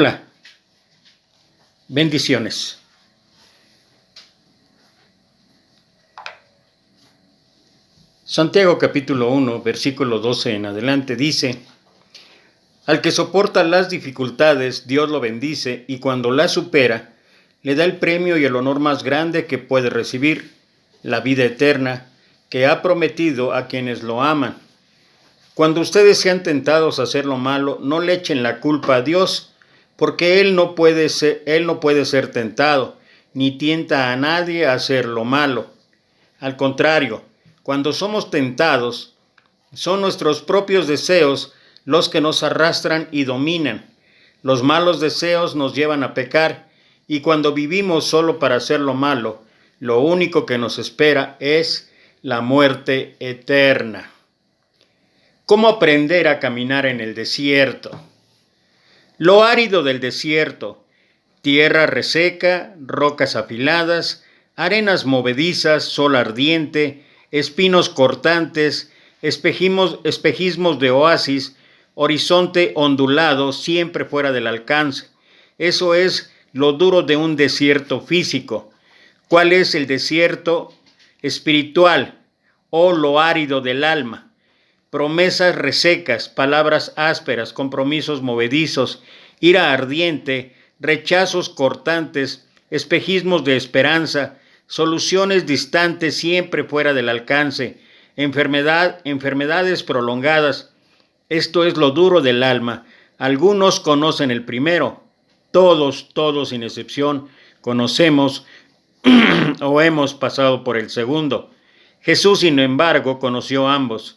Hola, bendiciones. Santiago capítulo 1, versículo 12 en adelante dice: Al que soporta las dificultades, Dios lo bendice, y cuando las supera, le da el premio y el honor más grande que puede recibir, la vida eterna, que ha prometido a quienes lo aman. Cuando ustedes sean tentados a hacer lo malo, no le echen la culpa a Dios, porque Él no puede ser tentado, ni tienta a nadie a hacer lo malo. Al contrario, cuando somos tentados, son nuestros propios deseos los que nos arrastran y dominan. Los malos deseos nos llevan a pecar, y cuando vivimos solo para hacer lo malo, lo único que nos espera es la muerte eterna. ¿Cómo aprender a caminar en el desierto? Lo árido del desierto: tierra reseca, rocas afiladas, arenas movedizas, sol ardiente, espinos cortantes, espejismos de oasis, horizonte ondulado siempre fuera del alcance. Eso es lo duro de un desierto físico. ¿Cuál es el desierto espiritual o lo árido del alma? Promesas resecas, palabras ásperas, compromisos movedizos, ira ardiente, rechazos cortantes, espejismos de esperanza, soluciones distantes siempre fuera del alcance, enfermedades prolongadas. Esto es lo duro del alma. Algunos conocen el primero. Todos sin excepción, conocemos o hemos pasado por el segundo. Jesús, sin embargo, conoció ambos.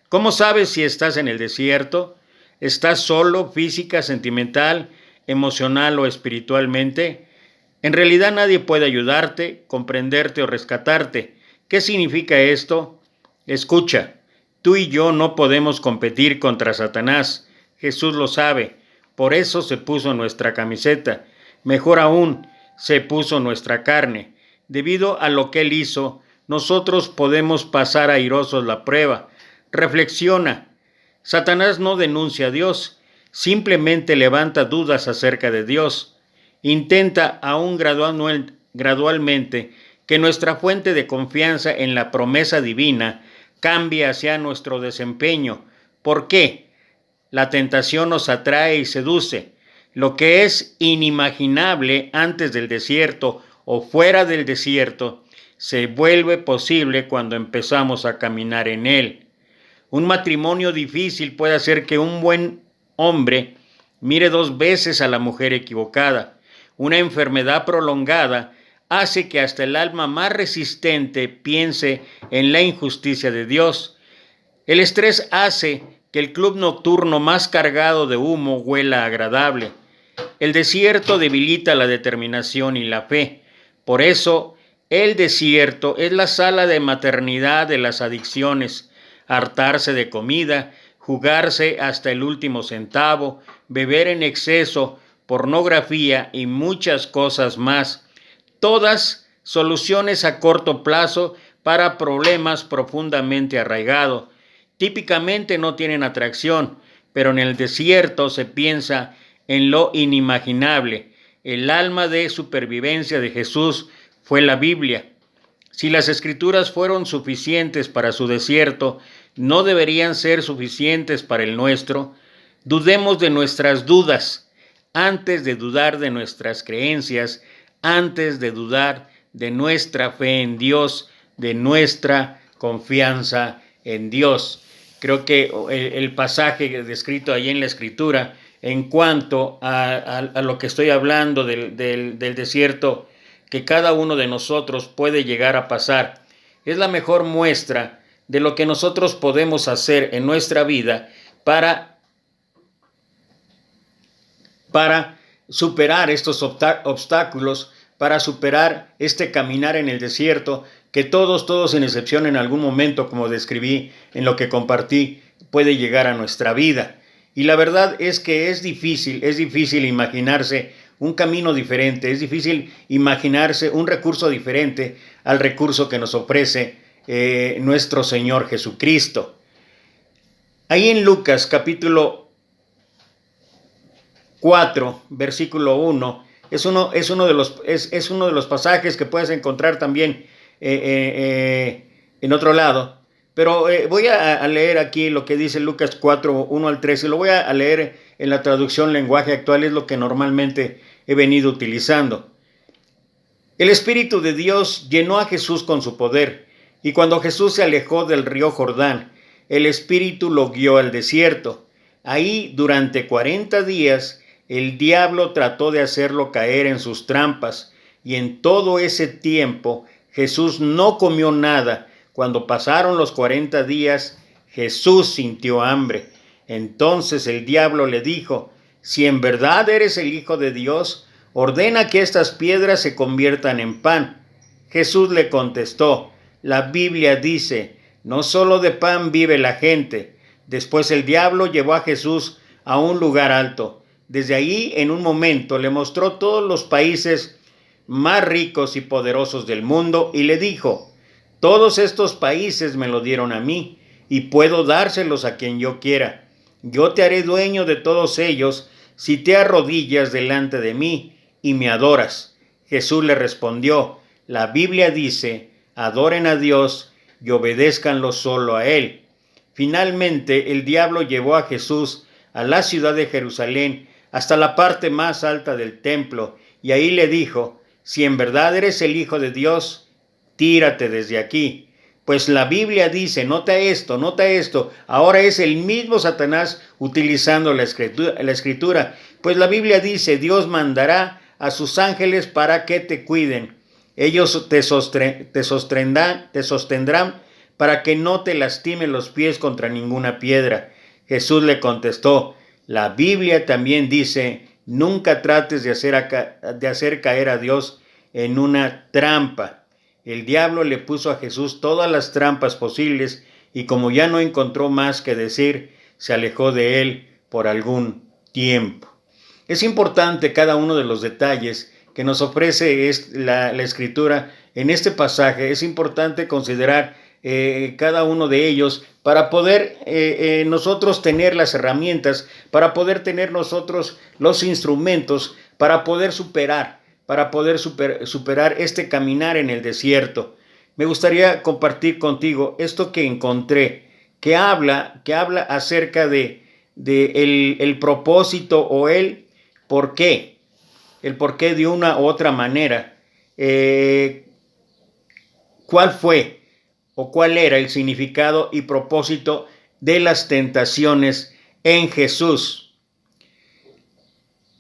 ¿Cómo sabes si estás en el desierto? ¿Estás solo, física, sentimental, emocional o espiritualmente? En realidad nadie puede ayudarte, comprenderte o rescatarte. ¿Qué significa esto? Escucha, tú y yo no podemos competir contra Satanás. Jesús lo sabe, por eso se puso nuestra camiseta. Mejor aún, se puso nuestra carne. Debido a lo que Él hizo, nosotros podemos pasar airosos la prueba. Reflexiona. Satanás no denuncia a Dios, simplemente levanta dudas acerca de Dios. Intenta aún gradualmente que nuestra fuente de confianza en la promesa divina cambie hacia nuestro desempeño. ¿Por qué? La tentación nos atrae y seduce. Lo que es inimaginable antes del desierto o fuera del desierto se vuelve posible cuando empezamos a caminar en él. Un matrimonio difícil puede hacer que un buen hombre mire 2 veces a la mujer equivocada. Una enfermedad prolongada hace que hasta el alma más resistente piense en la injusticia de Dios. El estrés hace que el club nocturno más cargado de humo huela agradable. El desierto debilita la determinación y la fe. Por eso, el desierto es la sala de maternidad de las adicciones. Hartarse de comida, jugarse hasta el último centavo, beber en exceso, pornografía y muchas cosas más. Todas soluciones a corto plazo para problemas profundamente arraigados. Típicamente no tienen atracción, pero en el desierto se piensa en lo inimaginable. El alma de supervivencia de Jesús fue la Biblia. Si las Escrituras fueron suficientes para su desierto, ¿no deberían ser suficientes para el nuestro? Dudemos de nuestras dudas antes de dudar de nuestras creencias, antes de dudar de nuestra fe en Dios, de nuestra confianza en Dios. Creo que el pasaje descrito ahí en la Escritura, en cuanto a lo que estoy hablando del desierto que cada uno de nosotros puede llegar a pasar, es la mejor muestra de lo que nosotros podemos hacer en nuestra vida para superar estos obstáculos, para superar este caminar en el desierto que todos sin excepción en algún momento, como describí en lo que compartí, puede llegar a nuestra vida. Y la verdad es que es difícil imaginarse un camino diferente, es difícil imaginarse un recurso diferente al recurso que nos ofrece nuestro Señor Jesucristo. Ahí en Lucas capítulo 4, versículo 1, es uno de los pasajes que puedes encontrar también en otro lado. Pero voy a leer aquí lo que dice Lucas 4, 1 al 3, y lo voy a leer en la traducción lenguaje actual, es lo que normalmente he venido utilizando. El Espíritu de Dios llenó a Jesús con su poder, y cuando Jesús se alejó del río Jordán, el Espíritu lo guió al desierto. Ahí, durante 40 días, el diablo trató de hacerlo caer en sus trampas, y en todo ese tiempo Jesús no comió nada. Cuando pasaron los 40 días, Jesús sintió hambre. Entonces el diablo le dijo: si en verdad eres el Hijo de Dios, ordena que estas piedras se conviertan en pan. Jesús le contestó: la Biblia dice, no solo de pan vive la gente. Después el diablo llevó a Jesús a un lugar alto. Desde ahí, en un momento, le mostró todos los países más ricos y poderosos del mundo y le dijo: todos estos países me lo dieron a mí y puedo dárselos a quien yo quiera. Yo te haré dueño de todos ellos si te arrodillas delante de mí y me adoras. Jesús le respondió: la Biblia dice, adoren a Dios y obedézcanlo solo a Él. Finalmente, el diablo llevó a Jesús a la ciudad de Jerusalén hasta la parte más alta del templo y ahí le dijo: si en verdad eres el Hijo de Dios, tírate desde aquí. Pues la Biblia dice, nota esto, ahora es el mismo Satanás utilizando la escritura. Pues la Biblia dice, Dios mandará a sus ángeles para que te cuiden. Ellos te sostendrán para que no te lastimen los pies contra ninguna piedra. Jesús le contestó: la Biblia también dice, nunca trates de hacer caer a Dios en una trampa. El diablo le puso a Jesús todas las trampas posibles y como ya no encontró más que decir, se alejó de él por algún tiempo. Es importante cada uno de los detalles que nos ofrece la Escritura en este pasaje. Es importante considerar cada uno de ellos para poder nosotros tener las herramientas, para poder tener nosotros los instrumentos, para poder superar este caminar en el desierto. Me gustaría compartir contigo esto que encontré, que habla acerca de el propósito o el porqué de una u otra manera. ¿Cuál fue o cuál era el significado y propósito de las tentaciones en Jesús?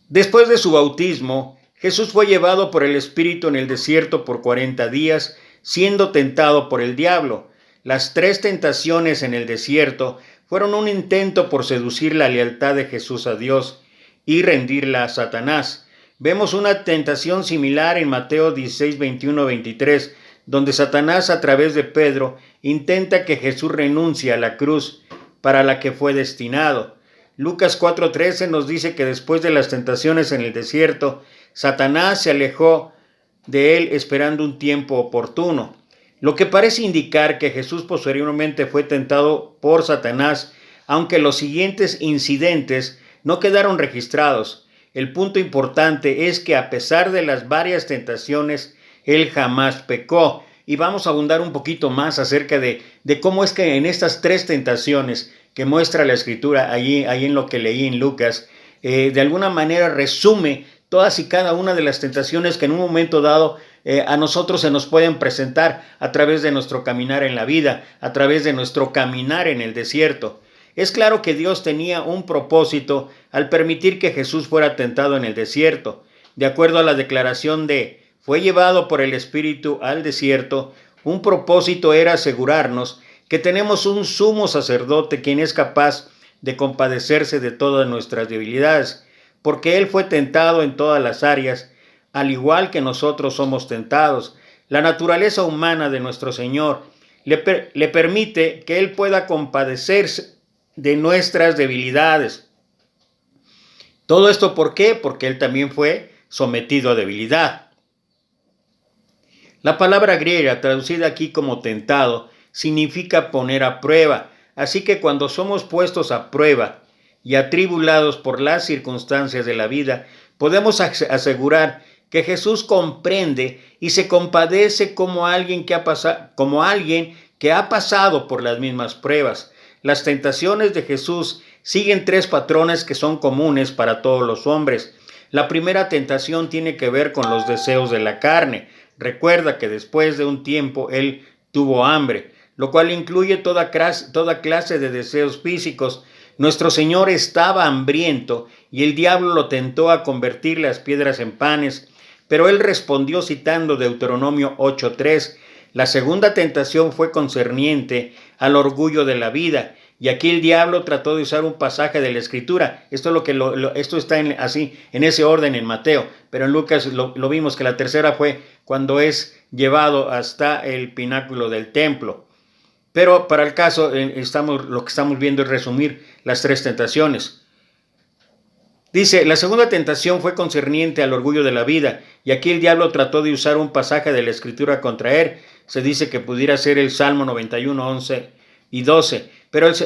Después de su bautismo, Jesús fue llevado por el Espíritu en el desierto por 40 días, siendo tentado por el diablo. Las 3 tentaciones en el desierto fueron un intento por seducir la lealtad de Jesús a Dios y rendirla a Satanás. Vemos una tentación similar en Mateo 16, 21, 23, donde Satanás a través de Pedro intenta que Jesús renuncie a la cruz para la que fue destinado. Lucas 4:13 nos dice que después de las tentaciones en el desierto, Satanás se alejó de él esperando un tiempo oportuno, lo que parece indicar que Jesús posteriormente fue tentado por Satanás, aunque los siguientes incidentes no quedaron registrados. El punto importante es que a pesar de las varias tentaciones, él jamás pecó. Y vamos a abundar un poquito más acerca de cómo es que en estas 3 tentaciones que muestra la Escritura, ahí en lo que leí en Lucas, de alguna manera resume todas y cada una de las tentaciones que en un momento dado a nosotros se nos pueden presentar a través de nuestro caminar en la vida, a través de nuestro caminar en el desierto. Es claro que Dios tenía un propósito al permitir que Jesús fuera tentado en el desierto. De acuerdo a la declaración de fue llevado por el Espíritu al desierto, un propósito era asegurarnos que tenemos un sumo sacerdote quien es capaz de compadecerse de todas nuestras debilidades, porque Él fue tentado en todas las áreas, al igual que nosotros somos tentados. La naturaleza humana de nuestro Señor le permite que Él pueda compadecerse de nuestras debilidades. ¿Todo esto por qué? Porque Él también fue sometido a debilidad. La palabra griega, traducida aquí como tentado, significa poner a prueba. Así que cuando somos puestos a prueba, y atribulados por las circunstancias de la vida, podemos asegurar que Jesús comprende y se compadece como alguien que ha pasado por las mismas pruebas. Las tentaciones de Jesús siguen tres patrones que son comunes para todos los hombres. La primera tentación tiene que ver con los deseos de la carne. Recuerda que después de un tiempo él tuvo hambre, lo cual incluye toda clase de deseos físicos. Nuestro Señor estaba hambriento y el diablo lo tentó a convertir las piedras en panes, pero él respondió citando Deuteronomio 8:3. La segunda tentación fue concerniente al orgullo de la vida, y aquí el diablo trató de usar un pasaje de la Escritura. Esto está en ese orden en Mateo, pero en Lucas lo vimos que la tercera fue cuando es llevado hasta el pináculo del templo. Pero para el caso, lo que estamos viendo es resumir las tres tentaciones. Dice, la segunda tentación fue concerniente al orgullo de la vida, y aquí el diablo trató de usar un pasaje de la Escritura contra él. Se dice que pudiera ser el Salmo 91, 11 y 12,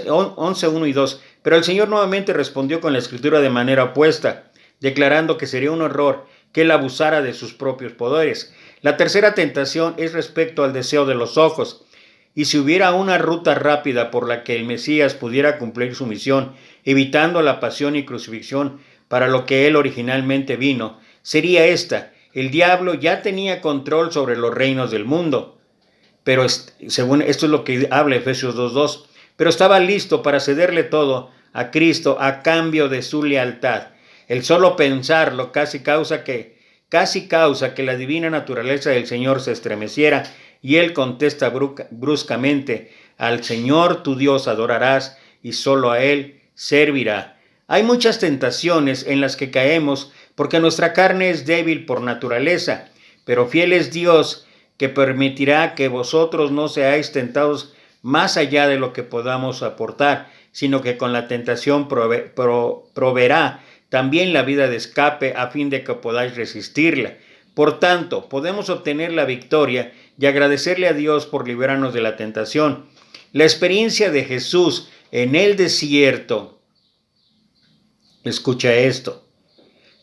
11, 1 y 2. Pero el Señor nuevamente respondió con la Escritura de manera opuesta, declarando que sería un error que él abusara de sus propios poderes. La tercera tentación es respecto al deseo de los ojos. Y si hubiera una ruta rápida por la que el Mesías pudiera cumplir su misión, evitando la pasión y crucifixión para lo que él originalmente vino, sería esta: el diablo ya tenía control sobre los reinos del mundo, pero según esto es lo que habla Efesios 2:2, pero estaba listo para cederle todo a Cristo a cambio de su lealtad. El solo pensarlo casi causa que la divina naturaleza del Señor se estremeciera, y él contesta bruscamente: al Señor tu Dios adorarás y solo a él servirá. Hay muchas tentaciones en las que caemos porque nuestra carne es débil por naturaleza, pero fiel es Dios, que permitirá que vosotros no seáis tentados más allá de lo que podamos aportar, sino que con la tentación proveerá también la vida de escape a fin de que podáis resistirla. Por tanto, podemos obtener la victoria y agradecerle a Dios por librarnos de la tentación. La experiencia de Jesús en el desierto, escucha esto,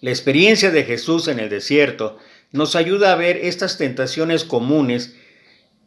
la experiencia de Jesús en el desierto nos ayuda a ver estas tentaciones comunes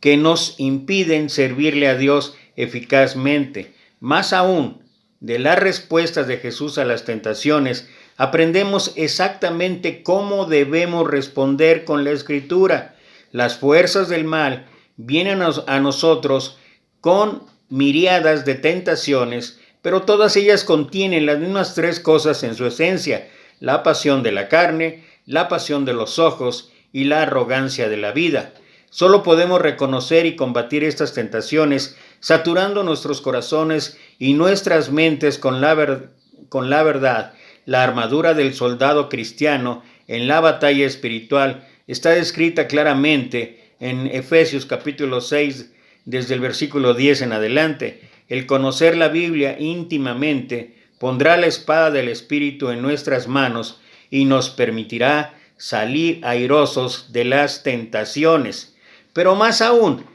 que nos impiden servirle a Dios eficazmente. Más aún, de las respuestas de Jesús a las tentaciones, aprendemos exactamente cómo debemos responder con la Escritura. Las fuerzas del mal vienen a nosotros con miríadas de tentaciones, pero todas ellas contienen las mismas tres cosas en su esencia: la pasión de la carne, la pasión de los ojos y la arrogancia de la vida. Solo podemos reconocer y combatir estas tentaciones saturando nuestros corazones y nuestras mentes con la verdad. La armadura del soldado cristiano en la batalla espiritual está descrita claramente en Efesios capítulo 6, desde el versículo 10 en adelante. El conocer la Biblia íntimamente pondrá la espada del Espíritu en nuestras manos y nos permitirá salir airosos de las tentaciones. Pero más aún,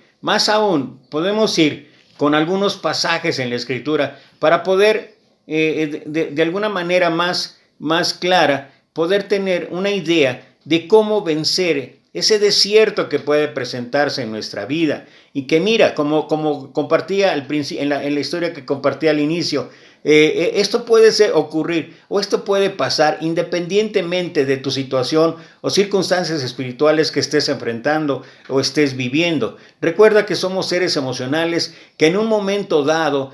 podemos ir con algunos pasajes en la Escritura para poder, de alguna manera más clara, poder tener una idea de cómo vencer ese desierto que puede presentarse en nuestra vida. Y que mira, como compartía en la historia que compartí al inicio, esto puede ocurrir o esto puede pasar independientemente de tu situación o circunstancias espirituales que estés enfrentando o estés viviendo. Recuerda que somos seres emocionales que en un momento dado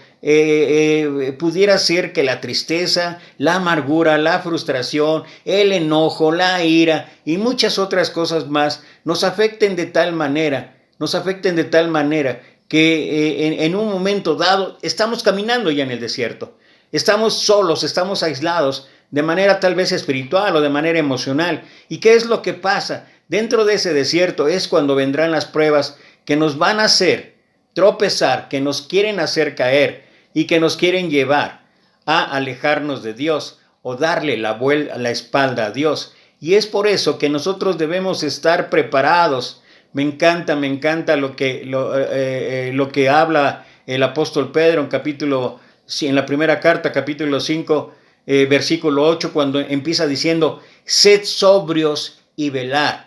pudiera ser que la tristeza, la amargura, la frustración, el enojo, la ira y muchas otras cosas más nos afecten de tal manera que en un momento dado estamos caminando ya en el desierto. Estamos solos, estamos aislados de manera tal vez espiritual o de manera emocional. ¿Y qué es lo que pasa? Dentro de ese desierto es cuando vendrán las pruebas que nos van a hacer tropezar, que nos quieren hacer caer y que nos quieren llevar a alejarnos de Dios o darle la espalda a Dios. Y es por eso que nosotros debemos estar preparados. Me encanta lo que habla el apóstol Pedro en capítulo en la primera carta, capítulo 5, versículo 8, cuando empieza diciendo, sed sobrios y velad.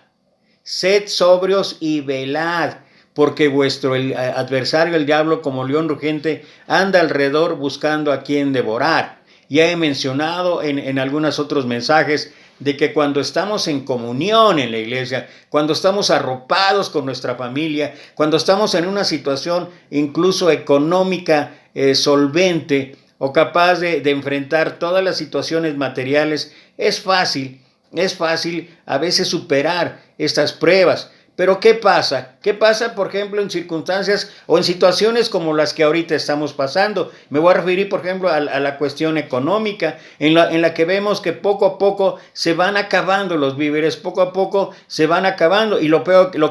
Sed sobrios y velad, porque vuestro adversario, el diablo, como león rugiente, anda alrededor buscando a quien devorar. Ya he mencionado en algunos otros mensajes de que cuando estamos en comunión en la iglesia, cuando estamos arropados con nuestra familia, cuando estamos en una situación incluso económica solvente o capaz de enfrentar todas las situaciones materiales, es fácil a veces superar estas pruebas. Pero ¿qué pasa? ¿Qué pasa, por ejemplo, en circunstancias o en situaciones como las que ahorita estamos pasando? Me voy a referir, por ejemplo, a la cuestión económica, en la que vemos que poco a poco se van acabando los víveres, poco a poco se van acabando. Y lo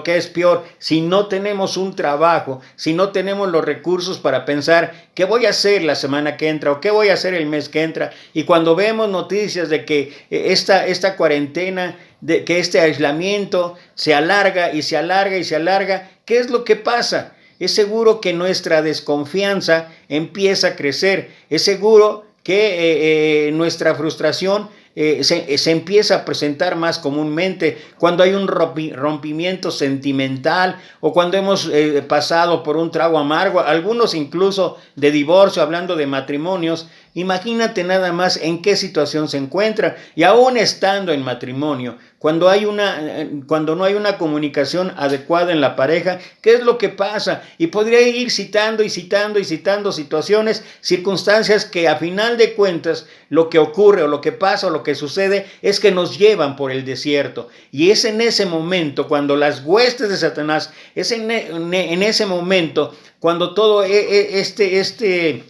que es peor, si no tenemos un trabajo, si no tenemos los recursos para pensar qué voy a hacer la semana que entra o qué voy a hacer el mes que entra, y cuando vemos noticias de que esta cuarentena, de que este aislamiento se alarga y se alarga y se alarga, ¿qué es lo que pasa? Es seguro que nuestra desconfianza empieza a crecer, es seguro que nuestra frustración se empieza a presentar más comúnmente cuando hay un rompimiento sentimental o cuando hemos pasado por un trago amargo, algunos incluso de divorcio, hablando de matrimonios. Imagínate nada más en qué situación se encuentra, y aún estando en matrimonio, cuando no hay una comunicación adecuada en la pareja, ¿qué es lo que pasa? Y podría ir citando y citando y citando situaciones, circunstancias que a final de cuentas lo que ocurre o lo que pasa o lo que sucede es que nos llevan por el desierto. Y es en ese momento cuando las huestes de Satanás, es en ese momento cuando todo este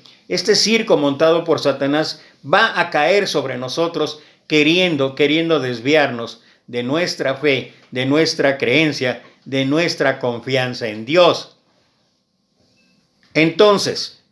circo montado por Satanás va a caer sobre nosotros, queriendo desviarnos de nuestra fe, de nuestra creencia, de nuestra confianza en Dios. Entonces,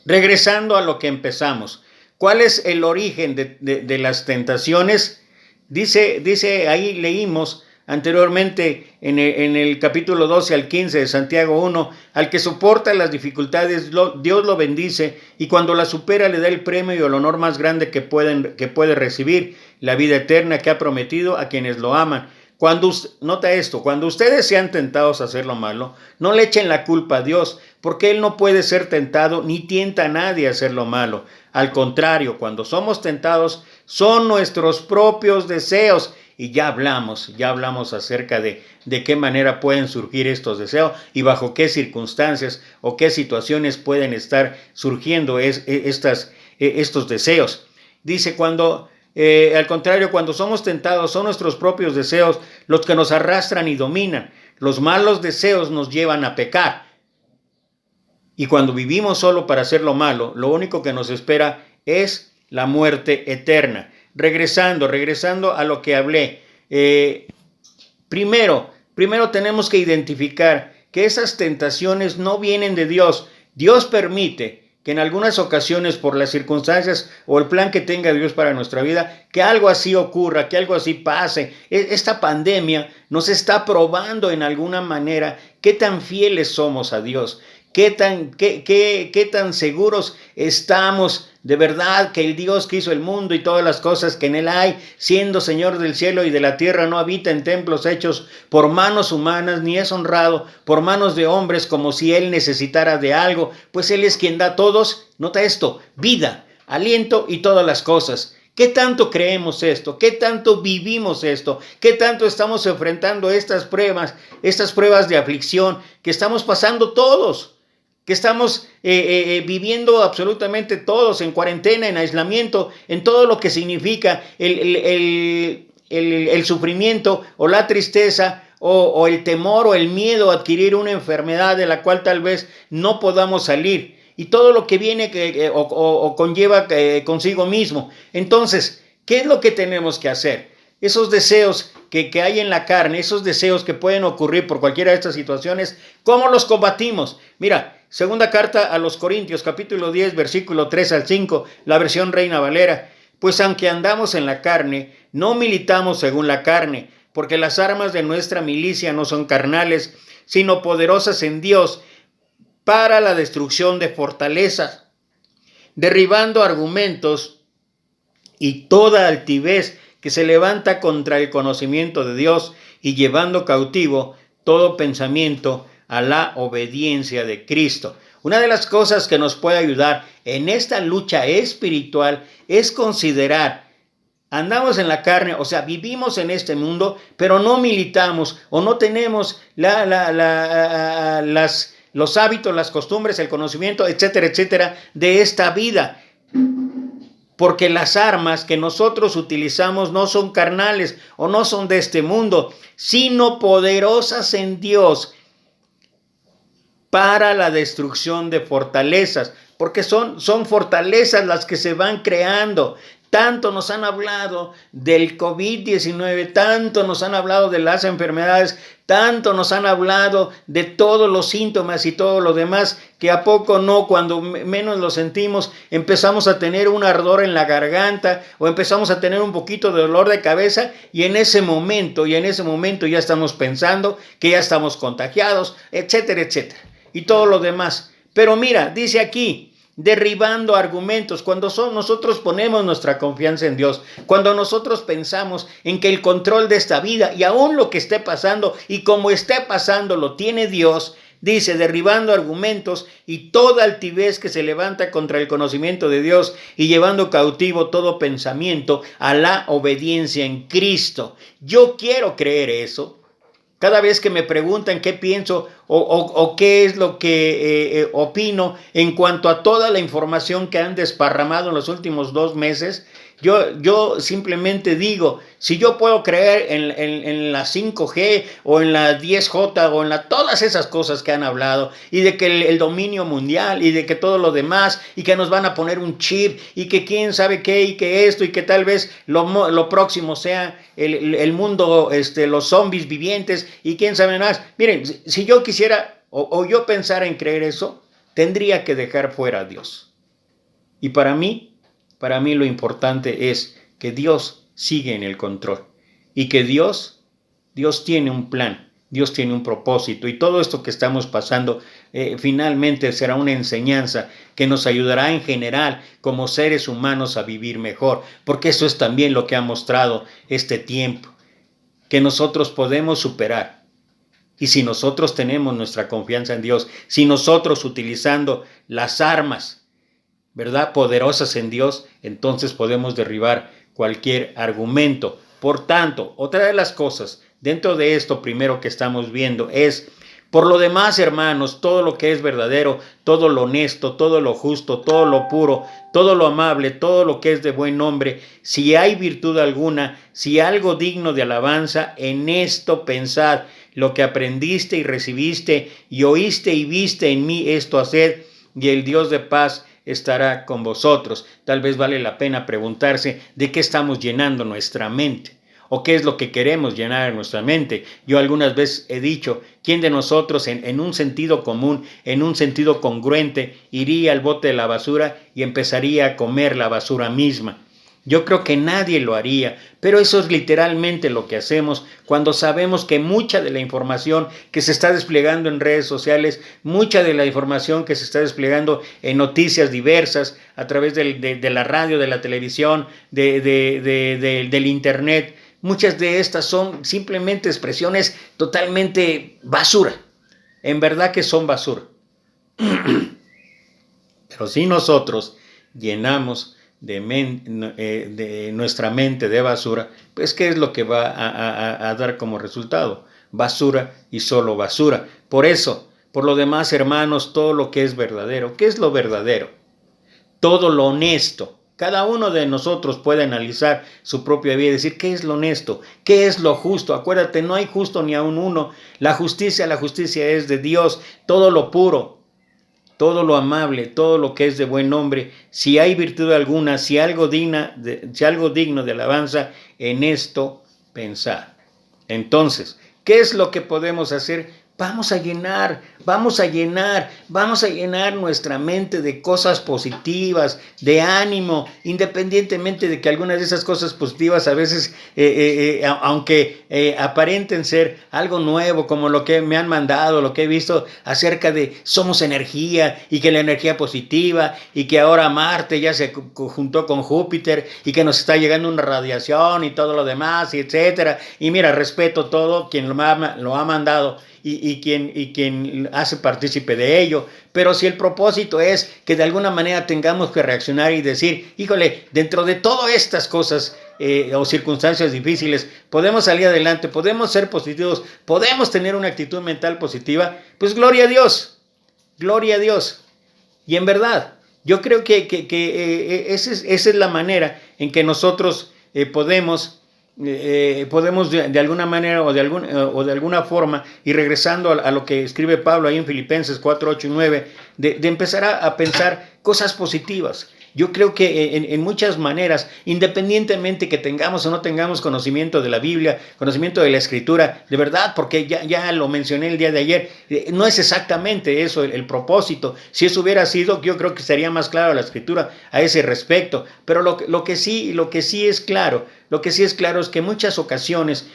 regresando a lo que empezamos, ¿cuál es el origen de las tentaciones? Dice ahí, leímos anteriormente en el capítulo 12 al 15 de Santiago 1, al que soporta las dificultades, Dios lo bendice, y cuando la supera le da el premio y el honor más grande que puede recibir, la vida eterna que ha prometido a quienes lo aman. Nota esto, cuando ustedes sean tentados a hacer lo malo, no le echen la culpa a Dios, porque Él no puede ser tentado ni tienta a nadie a hacer lo malo. Al contrario, cuando somos tentados, son nuestros propios deseos. Y ya hablamos acerca de qué manera pueden surgir estos deseos y bajo qué circunstancias o qué situaciones pueden estar surgiendo estos deseos. Dice, al contrario, cuando somos tentados, son nuestros propios deseos los que nos arrastran y dominan. Los malos deseos nos llevan a pecar. Y cuando vivimos solo para hacer lo malo, lo único que nos espera es la muerte eterna. Regresando a lo que hablé. Primero tenemos que identificar que esas tentaciones no vienen de Dios. Dios permite que en algunas ocasiones, por las circunstancias o el plan que tenga Dios para nuestra vida, que algo así ocurra, que algo así pase. Esta pandemia nos está probando en alguna manera qué tan fieles somos a Dios, qué tan seguros estamos de verdad que el Dios que hizo el mundo y todas las cosas que en él hay, siendo Señor del cielo y de la tierra, no habita en templos hechos por manos humanas, ni es honrado por manos de hombres como si él necesitara de algo, pues él es quien da a todos, nota esto, vida, aliento y todas las cosas. ¿Qué tanto creemos esto? ¿Qué tanto vivimos esto? ¿Qué tanto estamos enfrentando estas pruebas de aflicción que estamos pasando todos? Que estamos viviendo absolutamente todos en cuarentena, en aislamiento, en todo lo que significa el sufrimiento o la tristeza o el temor o el miedo a adquirir una enfermedad de la cual tal vez no podamos salir, y todo lo que viene o conlleva consigo mismo. Entonces, ¿qué es lo que tenemos que hacer? Esos deseos que hay en la carne, esos deseos que pueden ocurrir por cualquiera de estas situaciones, ¿cómo los combatimos? Mira, segunda carta a los Corintios, capítulo 10, versículo 3 al 5, la versión Reina Valera. Pues aunque andamos en la carne, no militamos según la carne, porque las armas de nuestra milicia no son carnales, sino poderosas en Dios para la destrucción de fortalezas. derribando argumentos y toda altivez que se levanta contra el conocimiento de Dios y llevando cautivo todo pensamiento a la obediencia de Cristo. Una de las cosas que nos puede ayudar en esta lucha espiritual es considerar, andamos en la carne, o sea, vivimos en este mundo, pero no militamos o no tenemos los hábitos, las costumbres, el conocimiento, etcétera, etcétera, de esta vida. Porque las armas que nosotros utilizamos no son carnales o no son de este mundo, sino poderosas en Dios para la destrucción de fortalezas, porque son fortalezas las que se van creando. Tanto nos han hablado del COVID-19, tanto nos han hablado de las enfermedades, tanto nos han hablado de todos los síntomas y todo lo demás, que a poco no, cuando menos lo sentimos, empezamos a tener un ardor en la garganta o empezamos a tener un poquito de dolor de cabeza y en ese momento ya estamos pensando que ya estamos contagiados, etcétera, etcétera, y todo lo demás. Pero mira, dice aquí, derribando argumentos, cuando nosotros ponemos nuestra confianza en Dios, cuando nosotros pensamos en que el control de esta vida y aún lo que esté pasando y como esté pasando lo tiene Dios, dice, derribando argumentos y toda altivez que se levanta contra el conocimiento de Dios y llevando cautivo todo pensamiento a la obediencia en Cristo. Yo quiero creer eso. Cada vez que me preguntan qué pienso o qué es lo que opino en cuanto a toda la información que han desparramado en los últimos 2 meses, yo simplemente digo, si yo puedo creer en la 5G o en la 10J o en todas esas cosas que han hablado y de que el dominio mundial y de que todo lo demás y que nos van a poner un chip y que quién sabe qué y que esto y que tal vez lo próximo sea el mundo, los zombies vivientes y quién sabe más. Miren, si yo quisiera o yo pensara en creer eso, tendría que dejar fuera a Dios. Y para mí lo importante es que Dios sigue en el control y que Dios tiene un plan, Dios tiene un propósito y todo esto que estamos pasando finalmente será una enseñanza que nos ayudará en general como seres humanos a vivir mejor, porque eso es también lo que ha mostrado este tiempo, que nosotros podemos superar. Y si nosotros tenemos nuestra confianza en Dios, si nosotros utilizando las armas, ¿verdad?, poderosas en Dios, entonces podemos derribar cualquier argumento. Por tanto, otra de las cosas dentro de esto primero que estamos viendo es, por lo demás, hermanos, todo lo que es verdadero, todo lo honesto, todo lo justo, todo lo puro, todo lo amable, todo lo que es de buen nombre, si hay virtud alguna, si algo digno de alabanza, en esto pensad, lo que aprendiste y recibiste y oíste y viste en mí, esto haced, y el Dios de paz estará con vosotros. Tal vez vale la pena preguntarse de qué estamos llenando nuestra mente o qué es lo que queremos llenar en nuestra mente. Yo algunas veces he dicho, ¿quién de nosotros en un sentido común, en un sentido congruente, iría al bote de la basura y empezaría a comer la basura misma? Yo creo que nadie lo haría, pero eso es literalmente lo que hacemos cuando sabemos que mucha de la información que se está desplegando en redes sociales, mucha de la información que se está desplegando en noticias diversas a través de la radio, de la televisión, del internet, muchas de estas son simplemente expresiones totalmente basura. En verdad que son basura. Pero si nosotros llenamos de nuestra mente de basura, pues ¿qué es lo que va a dar como resultado? Basura y solo basura. Por eso, por lo demás, hermanos, todo lo que es verdadero. ¿Qué es lo verdadero? Todo lo honesto. Cada uno de nosotros puede analizar su propia vida y decir qué es lo honesto, qué es lo justo. Acuérdate, no hay justo ni aun uno. La justicia es de Dios. Todo lo puro, todo lo amable, todo lo que es de buen nombre, si hay virtud alguna, si algo digno de alabanza, en esto pensad. Entonces, ¿qué es lo que podemos hacer? vamos a llenar nuestra mente de cosas positivas, de ánimo, independientemente de que algunas de esas cosas positivas a veces, aunque aparenten ser algo nuevo, como lo que me han mandado, lo que he visto acerca de somos energía y que la energía positiva y que ahora Marte ya se juntó con Júpiter y que nos está llegando una radiación y todo lo demás, y etcétera. Y mira, respeto todo quien lo ha mandado. Y quien hace partícipe de ello, pero si el propósito es que de alguna manera tengamos que reaccionar y decir, híjole, dentro de todas estas cosas o circunstancias difíciles, podemos salir adelante, podemos ser positivos, podemos tener una actitud mental positiva, pues gloria a Dios, y en verdad, yo creo que esa es la manera en que nosotros podemos de alguna manera o de alguna forma, y regresando a lo que escribe Pablo ahí en Filipenses 4, 8 y 9, de empezar a pensar cosas positivas. Yo creo que en muchas maneras, independientemente que tengamos o no tengamos conocimiento de la Biblia, conocimiento de la Escritura, de verdad, porque ya lo mencioné el día de ayer, no es exactamente eso el propósito. Si eso hubiera sido, yo creo que sería más claro la Escritura a ese respecto. Pero lo que sí es claro es que en muchas ocasiones,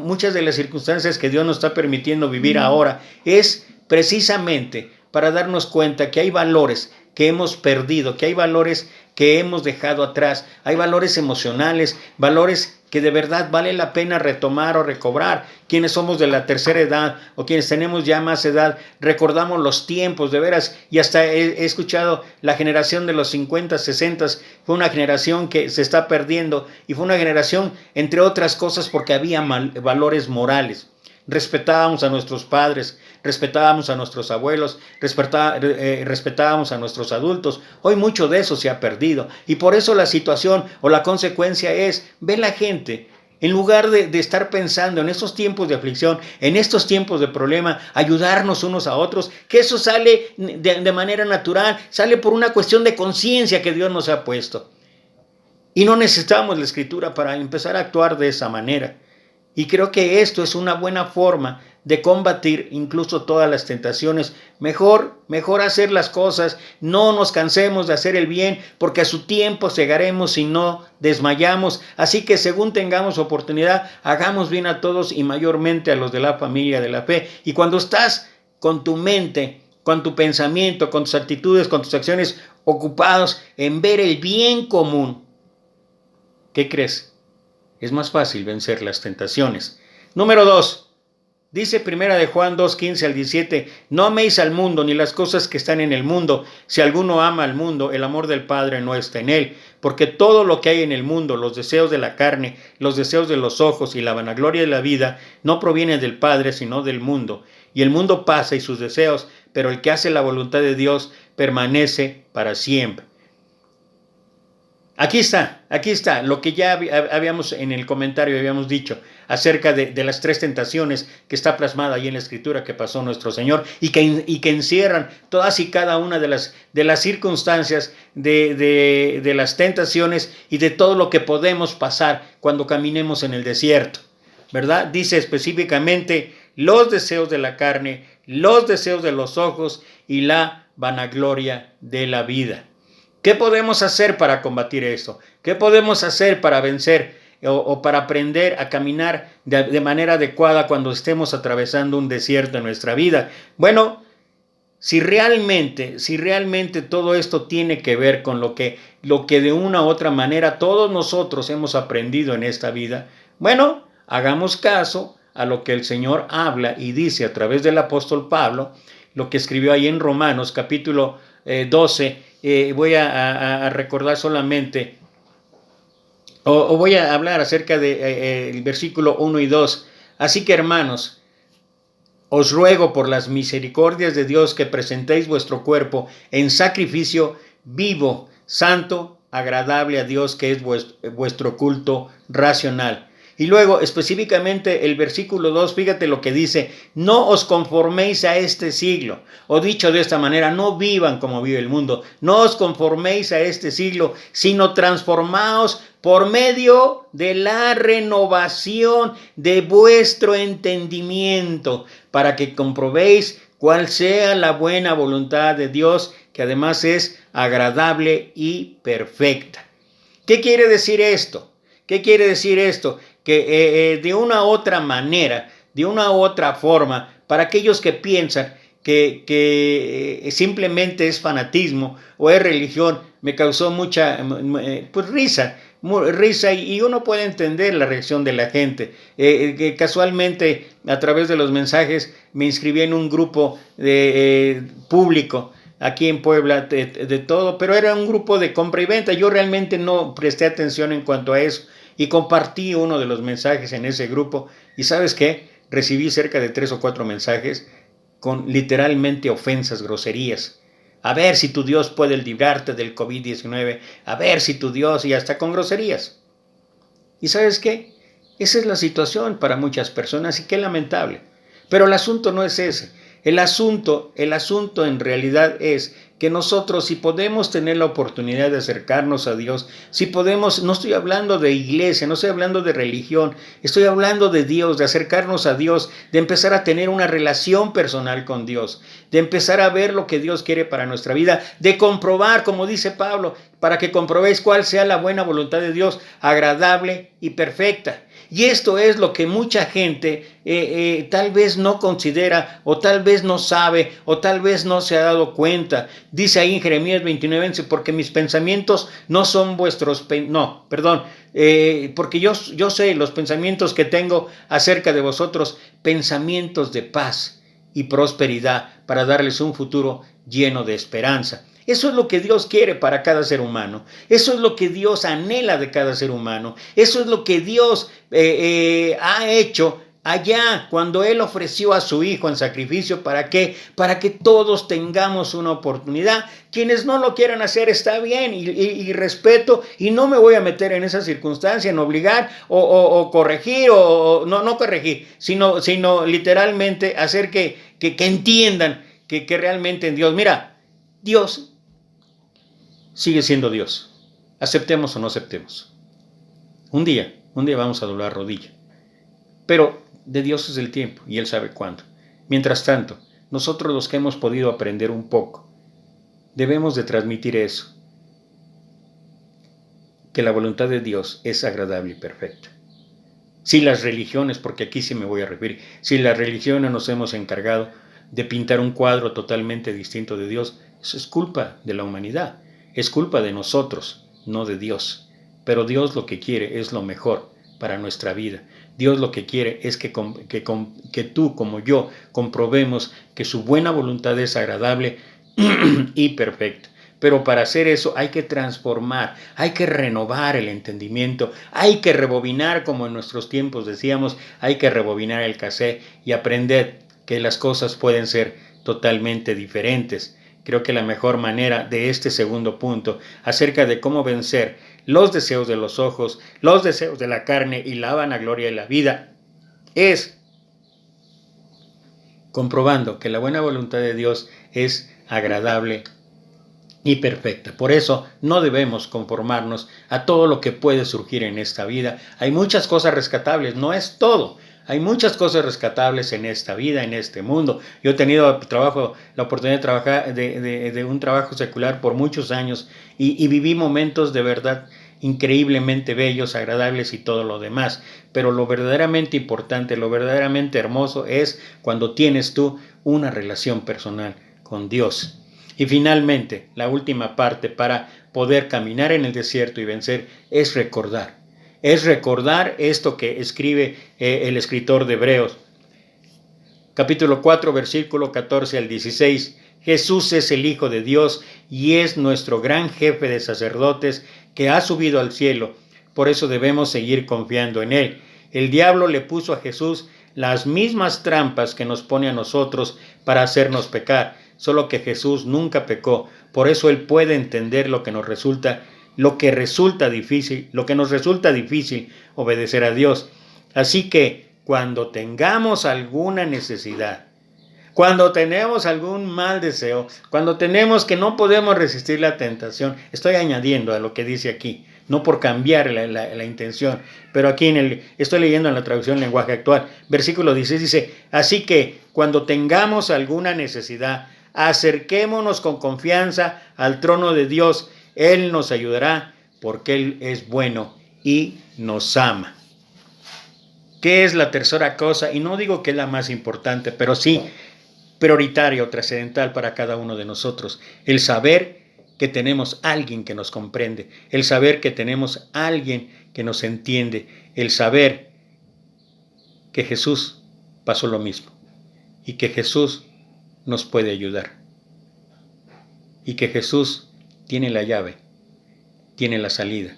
muchas de las circunstancias que Dios nos está permitiendo vivir ahora es precisamente para darnos cuenta que hay valores que hemos perdido, que hay valores que hemos dejado atrás, hay valores emocionales, valores que de verdad vale la pena retomar o recobrar. Quienes somos de la tercera edad o quienes tenemos ya más edad, recordamos los tiempos, de veras, y hasta he escuchado la generación de los 50, 60, fue una generación que se está perdiendo y fue una generación, entre otras cosas, porque había valores morales. Respetábamos a nuestros padres, respetábamos a nuestros abuelos, respetábamos a nuestros adultos. Hoy mucho de eso se ha perdido y por eso la situación o la consecuencia es, ve la gente, en lugar de estar pensando en estos tiempos de aflicción, en estos tiempos de problema, ayudarnos unos a otros, que eso sale de manera natural, sale por una cuestión de conciencia que Dios nos ha puesto. Y no necesitamos la Escritura para empezar a actuar de esa manera. Y creo que esto es una buena forma de combatir incluso todas las tentaciones. Mejor hacer las cosas, no nos cansemos de hacer el bien, porque a su tiempo cegaremos si no desmayamos. Así que según tengamos oportunidad, hagamos bien a todos y mayormente a los de la familia de la fe. Y cuando estás con tu mente, con tu pensamiento, con tus actitudes, con tus acciones ocupados en ver el bien común, ¿qué crees? Es más fácil vencer las tentaciones. Número 2. Dice Primera de Juan 2, 15 al 17, no améis al mundo ni las cosas que están en el mundo. Si alguno ama al mundo, el amor del Padre no está en él. Porque todo lo que hay en el mundo, los deseos de la carne, los deseos de los ojos y la vanagloria de la vida, no proviene del Padre, sino del mundo. Y el mundo pasa y sus deseos, pero el que hace la voluntad de Dios permanece para siempre. Aquí está lo que ya habíamos en el comentario habíamos dicho acerca de las tres tentaciones que está plasmada ahí en la Escritura que pasó nuestro Señor y que encierran todas y cada una de las circunstancias de las tentaciones y de todo lo que podemos pasar cuando caminemos en el desierto, ¿verdad? Dice específicamente los deseos de la carne, los deseos de los ojos y la vanagloria de la vida. ¿Qué podemos hacer para combatir esto? ¿Qué podemos hacer para vencer o para aprender a caminar de manera adecuada cuando estemos atravesando un desierto en nuestra vida? Bueno, si realmente todo esto tiene que ver con lo que de una u otra manera todos nosotros hemos aprendido en esta vida, bueno, hagamos caso a lo que el Señor habla y dice a través del apóstol Pablo, lo que escribió ahí en Romanos capítulo 12, voy a recordar solamente, o voy a hablar acerca del versículo 1 y 2. Así que, hermanos, os ruego por las misericordias de Dios que presentéis vuestro cuerpo en sacrificio vivo, santo, agradable a Dios, que es vuestro culto racional. Y luego específicamente el versículo 2, fíjate lo que dice, no os conforméis a este siglo, o dicho de esta manera, no vivan como vive el mundo, no os conforméis a este siglo, sino transformaos por medio de la renovación de vuestro entendimiento, para que comprobéis cuál sea la buena voluntad de Dios, que además es agradable y perfecta. ¿Qué quiere decir esto? ¿Qué quiere decir esto? Que de una u otra manera, de una u otra forma, para aquellos que piensan que simplemente es fanatismo o es religión, me causó mucha risa, y uno puede entender la reacción de la gente. Casualmente, a través de los mensajes, me inscribí en un grupo público aquí en Puebla de todo, pero era un grupo de compra y venta. Yo realmente no presté atención en cuanto a eso y compartí uno de los mensajes en ese grupo, y ¿sabes qué? Recibí cerca de 3 o 4 mensajes con literalmente ofensas, groserías. A ver si tu Dios puede librarte del COVID-19, a ver si tu Dios, y hasta con groserías. ¿Y sabes qué? Esa es la situación para muchas personas, y qué lamentable. Pero el asunto no es ese. El asunto en realidad es que nosotros, si podemos tener la oportunidad de acercarnos a Dios, si podemos, no estoy hablando de iglesia, no estoy hablando de religión, estoy hablando de Dios, de acercarnos a Dios, de empezar a tener una relación personal con Dios, de empezar a ver lo que Dios quiere para nuestra vida, de comprobar, como dice Pablo, para que comprobéis cuál sea la buena voluntad de Dios, agradable y perfecta. Y esto es lo que mucha gente tal vez no considera, o tal vez no sabe, o tal vez no se ha dado cuenta. Dice ahí en Jeremías 29, porque mis pensamientos no son vuestros, porque yo sé los pensamientos que tengo acerca de vosotros, pensamientos de paz y prosperidad, para darles un futuro lleno de esperanza. Eso es lo que Dios quiere para cada ser humano. Eso es lo que Dios anhela de cada ser humano. Eso es lo que Dios ha hecho allá cuando Él ofreció a su Hijo en sacrificio. ¿Para qué? Para que todos tengamos una oportunidad. Quienes no lo quieran hacer está bien, y respeto, y no me voy a meter en esa circunstancia, en obligar o corregir, o no corregir, sino literalmente hacer que entiendan que realmente en Dios, mira, Dios sigue siendo Dios, aceptemos o no aceptemos. Un día vamos a doblar rodilla, pero de Dios es el tiempo y Él sabe cuándo. Mientras tanto, nosotros, los que hemos podido aprender un poco, debemos de transmitir eso, que la voluntad de Dios es agradable y perfecta. Si las religiones, porque aquí sí me voy a referir, si las religiones nos hemos encargado de pintar un cuadro totalmente distinto de Dios, eso es culpa de la humanidad. Es culpa de nosotros, no de Dios. Pero Dios lo que quiere es lo mejor para nuestra vida. Dios lo que quiere es que tú como yo comprobemos que su buena voluntad es agradable y perfecta. Pero para hacer eso hay que transformar, hay que renovar el entendimiento, hay que rebobinar, como en nuestros tiempos decíamos, hay que rebobinar el cassette y aprender que las cosas pueden ser totalmente diferentes. Creo que la mejor manera de este segundo punto, acerca de cómo vencer los deseos de los ojos, los deseos de la carne y la vanagloria de la vida, es comprobando que la buena voluntad de Dios es agradable y perfecta. Por eso no debemos conformarnos a todo lo que puede surgir en esta vida. Hay muchas cosas rescatables, no es todo. Hay muchas cosas rescatables en esta vida, en este mundo. Yo he tenido la oportunidad de trabajar de un trabajo secular por muchos años, y viví momentos de verdad increíblemente bellos, agradables y todo lo demás. Pero lo verdaderamente importante, lo verdaderamente hermoso es cuando tienes tú una relación personal con Dios. Y finalmente, la última parte para poder caminar en el desierto y vencer es recordar. Es recordar esto que escribe el escritor de Hebreos. Capítulo 4, versículo 14 al 16. Jesús es el Hijo de Dios y es nuestro gran jefe de sacerdotes que ha subido al cielo. Por eso debemos seguir confiando en Él. El diablo le puso a Jesús las mismas trampas que nos pone a nosotros para hacernos pecar, solo que Jesús nunca pecó. Por eso Él puede entender lo que nos resulta difícil obedecer a Dios. Así que cuando tengamos alguna necesidad, cuando tenemos algún mal deseo, cuando tenemos que no podemos resistir la tentación, estoy añadiendo a lo que dice aquí, no por cambiar la intención. Pero aquí estoy leyendo en la traducción lenguaje actual, versículo 16 dice, así que cuando tengamos alguna necesidad, acerquémonos con confianza al trono de Dios. Él nos ayudará porque Él es bueno y nos ama. ¿Qué es la tercera cosa? Y no digo que es la más importante, pero sí prioritaria o trascendental para cada uno de nosotros. El saber que tenemos alguien que nos comprende, el saber que tenemos alguien que nos entiende, el saber que Jesús pasó lo mismo y que Jesús nos puede ayudar y que Jesús tiene la llave, tiene la salida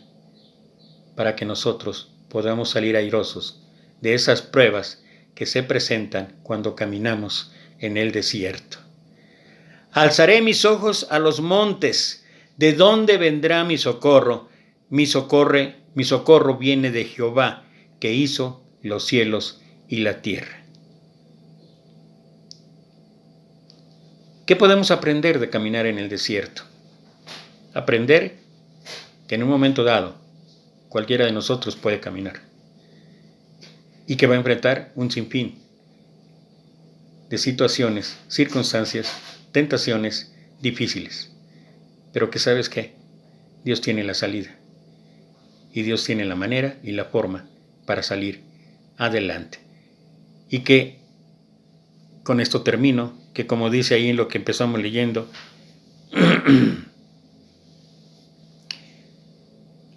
para que nosotros podamos salir airosos de esas pruebas que se presentan cuando caminamos en el desierto. Alzaré mis ojos a los montes. ¿De dónde vendrá mi socorro? Mi socorro viene de Jehová, que hizo los cielos y la tierra. ¿Qué podemos aprender de caminar en el desierto? Aprender que en un momento dado cualquiera de nosotros puede caminar y que va a enfrentar un sinfín de situaciones, circunstancias, tentaciones difíciles, pero que sabes qué, Dios tiene la salida y Dios tiene la manera y la forma para salir adelante. Y que con esto termino, que como dice ahí en lo que empezamos leyendo,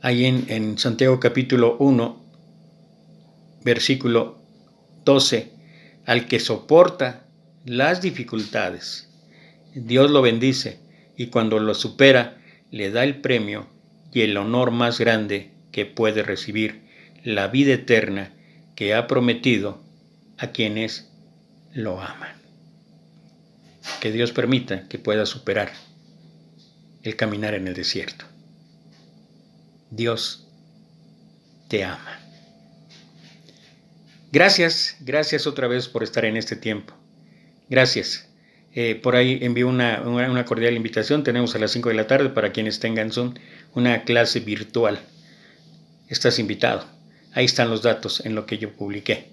ahí en Santiago capítulo 1, versículo 12, al que soporta las dificultades, Dios lo bendice y cuando lo supera, le da el premio y el honor más grande que puede recibir, la vida eterna que ha prometido a quienes lo aman. Que Dios permita que pueda superar el caminar en el desierto. Dios te ama. Gracias otra vez por estar en este tiempo. Gracias. Por ahí envío una cordial invitación. Tenemos a las 5 de la tarde para quienes tengan Zoom una clase virtual. Estás invitado. Ahí están los datos en lo que yo publiqué.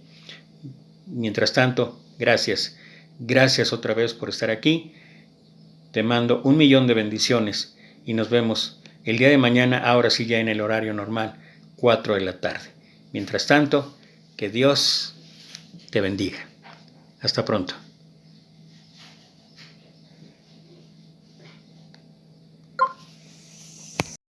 Mientras tanto, gracias. Gracias otra vez por estar aquí. Te mando 1,000,000 de bendiciones y nos vemos el día de mañana, ahora sí ya en el horario normal, 4 de la tarde. Mientras tanto, que Dios te bendiga. Hasta pronto.